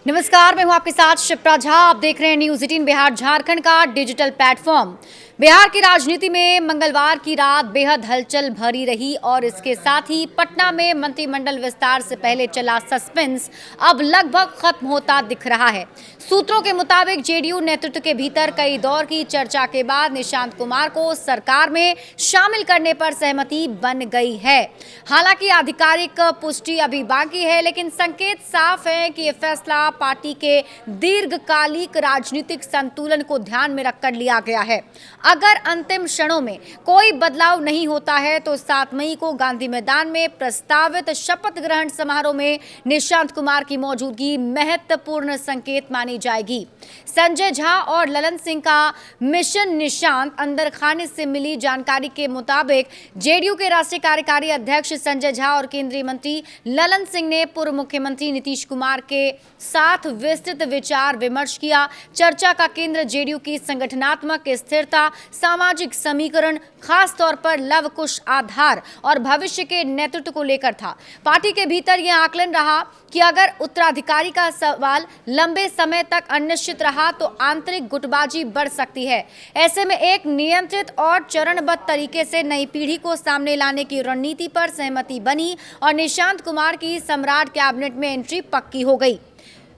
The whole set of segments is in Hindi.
नमस्कार, मैं हूं आपके साथ शिप्रा झा। आप देख रहे हैं न्यूज़ 18 बिहार झारखंड का डिजिटल प्लेटफॉर्म। बिहार की राजनीति में मंगलवार की रात बेहद हलचल भरी रही और इसके साथ ही पटना में मंत्रिमंडल विस्तार से पहले चला सस्पेंस अब लगभग खत्म होता दिख रहा है। सूत्रों के मुताबिक जेडीयू नेतृत्व के भीतर कई दौर की चर्चा के बाद निशांत कुमार को सरकार में शामिल करने पर सहमति बन गई है। हालांकि आधिकारिक पुष्टि अभी बाकी है, लेकिन संकेत साफ है कि यह फैसला पार्टी के दीर्घकालिक राजनीतिक संतुलन को ध्यान में रखकर लिया गया है। अगर अंतिम क्षणों में कोई बदलाव नहीं होता है तो 7 मई को गांधी मैदान में प्रस्तावित शपथ ग्रहण समारोह में निशांत कुमार की मौजूदगी महत्वपूर्ण संकेत मानी जाएगी। संजय झा और ललन सिंह का मिशन निशांत अंदर खाने से मिली जानकारी के मुताबिक जेडीयू के राष्ट्रीय कार्यकारी अध्यक्ष संजय झा और केंद्रीय मंत्री ललन सिंह ने पूर्व मुख्यमंत्री नीतीश कुमार के साथ विस्तृत विचार विमर्श किया। चर्चा का केंद्र जेडीयू की संगठनात्मक स्थिरता, सामाजिक समीकरण, खास तौर पर लव कुश आधार और भविष्य के नेतृत्व को लेकर था। पार्टी के भीतर यह आकलन रहा कि अगर उत्तराधिकारी का सवाल लंबे समय तक अनिश्चित रहा तो आंतरिक गुटबाजी बढ़ सकती है। ऐसे में एक नियंत्रित और चरणबद्ध तरीके से नई पीढ़ी को सामने लाने की रणनीति पर सहमति बनी और निशांत कुमार की सम्राट कैबिनेट में एंट्री पक्की हो गई।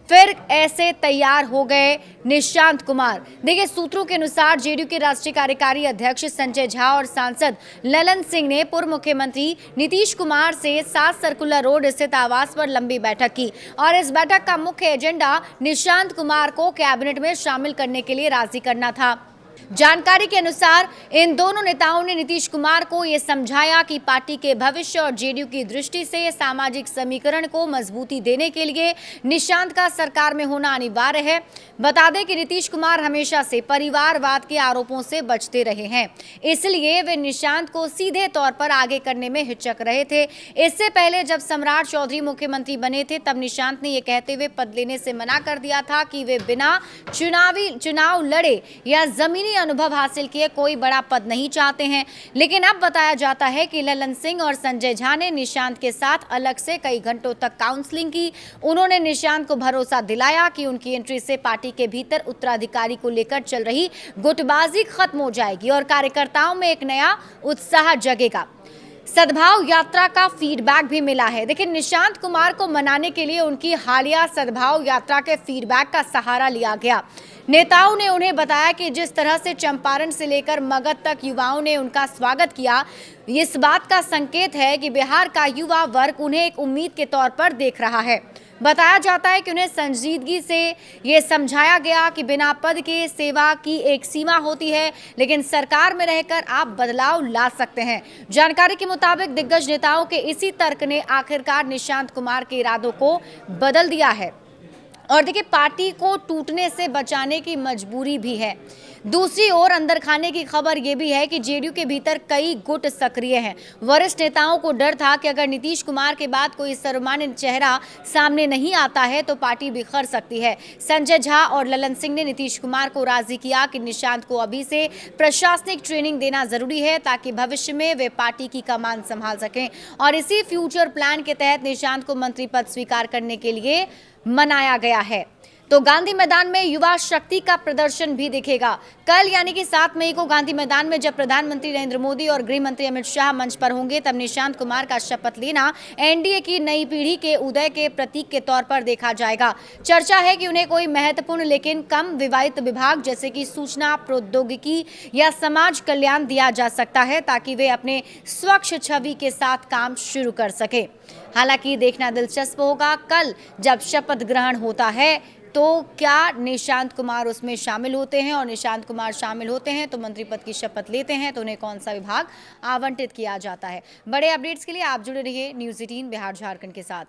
फिर ऐसे तैयार हो गए निशांत कुमार। देखिए, सूत्रों के अनुसार जेडीयू के राष्ट्रीय कार्यकारी अध्यक्ष संजय झा और सांसद ललन सिंह ने पूर्व मुख्यमंत्री नीतीश कुमार से 7 सर्कुलर रोड स्थित आवास पर लंबी बैठक की और इस बैठक का मुख्य एजेंडा निशांत कुमार को कैबिनेट में शामिल करने के लिए राजी करना था। जानकारी के अनुसार इन दोनों नेताओं ने नीतीश कुमार को यह समझाया कि पार्टी के भविष्य और जेडीयू की दृष्टि से सामाजिक समीकरण को मजबूती देने के लिए निशांत का सरकार में होना अनिवार्य है। बता दें कि नीतीश कुमार हमेशा से परिवारवाद के आरोपों से बचते रहे हैं, इसलिए वे निशांत को सीधे तौर पर आगे करने में हिचक रहे थे। इससे पहले जब सम्राट चौधरी मुख्यमंत्री बने थे तब निशांत ने यह कहते हुए पद लेने से मना कर दिया था कि वे बिना चुनाव लड़े या जमीनी अनुभव हासिल किए कोई बड़ा पद नहीं चाहते हैं। लेकिन अब बताया जाता है कि ललन सिंह और संजय झा ने निशांत के साथ अलग से कई घंटों तक काउंसलिंग की। उन्होंने निशांत को भरोसा दिलाया कि उनकी एंट्री से पार्टी के भीतर उत्तराधिकारी को लेकर चल रही गुटबाजी खत्म हो जाएगी और कार्यकर्ताओं में एक नया उत्साह जगेगा। सद्भाव यात्रा का फीडबैक भी मिला है। देखिए, निशांत कुमार को मनाने के लिए उनकी हालिया सद्भाव यात्रा के फीडबैक का सहारा लिया गया। नेताओं ने उन्हें बताया कि जिस तरह से चंपारण से लेकर मगध तक युवाओं ने उनका स्वागत किया, इस बात का संकेत है कि बिहार का युवा वर्ग उन्हें एक उम्मीद के तौर पर देख रहा है। बताया जाता है कि उन्हें संजीदगी से ये समझाया गया कि बिना पद के सेवा की एक सीमा होती है, लेकिन सरकार में रहकर आप बदलाव ला सकते हैं। जानकारी के मुताबिक दिग्गज नेताओं के इसी तर्क ने आखिरकार निशांत कुमार के इरादों को बदल दिया है और देखिए, पार्टी को टूटने से बचाने की मजबूरी भी है। दूसरी ओर अंदर खाने की खबर यह भी है कि जेडीयू के भीतर कई गुट सक्रिय हैं। वरिष्ठ नेताओं को डर था कि अगर नीतीश कुमार के बाद कोई सर्वमान्य चेहरा सामने नहीं आता है तो पार्टी बिखर सकती है। संजय झा और ललन सिंह ने नीतीश कुमार को राजी किया कि निशांत को अभी से प्रशासनिक ट्रेनिंग देना जरूरी है ताकि भविष्य में वे पार्टी की कमान संभाल सकें और इसी फ्यूचर प्लान के तहत निशांत को मंत्री पद स्वीकार करने के लिए मनाया गया है। तो गांधी मैदान में युवा शक्ति का प्रदर्शन भी दिखेगा। कल यानी कि 7 मई को गांधी मैदान में जब प्रधानमंत्री नरेंद्र मोदी और गृह मंत्री अमित शाह मंच पर होंगे तब निशांत कुमार का शपथ लेना एनडीए की नई पीढ़ी के उदय के प्रतीक के तौर पर देखा जाएगा। चर्चा है कि उन्हें कोई महत्वपूर्ण लेकिन कम विवादित विभाग जैसे कि सूचना प्रौद्योगिकी या समाज कल्याण दिया जा सकता है ताकि वे अपने स्वच्छ छवि के साथ काम शुरू कर सके। हालांकि देखना दिलचस्प होगा कल जब शपथ ग्रहण होता है तो क्या निशांत कुमार उसमें शामिल होते हैं और निशांत कुमार शामिल होते हैं तो मंत्री पद की शपथ लेते हैं तो उन्हें कौन सा विभाग आवंटित किया जाता है। बड़े अपडेट्स के लिए आप जुड़े रहिए न्यूज़ 18 बिहार झारखंड के साथ।